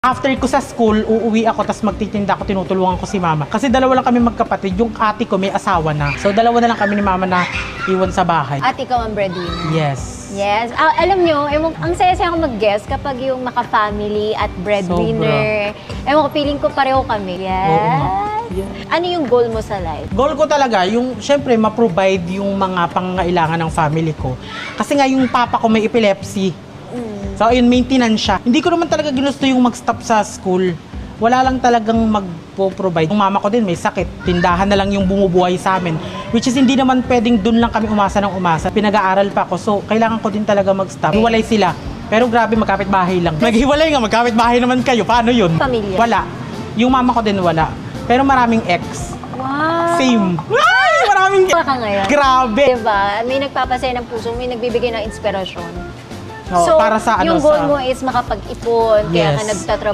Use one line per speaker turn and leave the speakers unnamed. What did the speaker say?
After ko sa school, uuwi ako, tapos magtitinda ako, tinutulungan ko si mama. Kasi dalawa lang kami magkapatid, yung ate ko may asawa na. So dalawa na lang kami ni mama na iwan sa bahay.
At ikaw ang breadwinner.
Yes.
Yes. Alam nyo, ang saya-saya ko mag-guess kapag yung maka-family at breadwinner. Ewan ko, feeling ko pareho kami. Yes.
Yeah.
Ano yung goal mo sa life?
Goal ko talaga, yung syempre ma-provide yung mga pangangailangan ng family ko. Kasi nga yung papa ko may epilepsy. So ayun, maintenance siya. Hindi ko naman talaga ginusto yung mag-stop sa school. Wala lang talagang magpo-provide. Yung mama ko din may sakit. Tindahan na lang yung bumubuhay sa amin. Which is hindi naman pwedeng dun lang kami umasa ng umasa. Pinag-aaral pa ako. So kailangan ko din talaga mag-stop. Hiwalay sila. Pero grabe, magkapit-bahay lang. Maghiwalay nga, magkapit-bahay naman kayo. Paano yun?
Pamilya?
Wala. Yung mama ko din wala. Pero maraming ex.
Wow.
Same. Ay, maraming
Ka ngayon.
Grabe.
Diba? May nagpapasaya ng puso, may nagbibigay ng inspirasyon.
Oo,
So,
para sa ano,
yung goal
sa-
mo is makapag-ipon, kaya ka
Yes.
nagtatrabaho.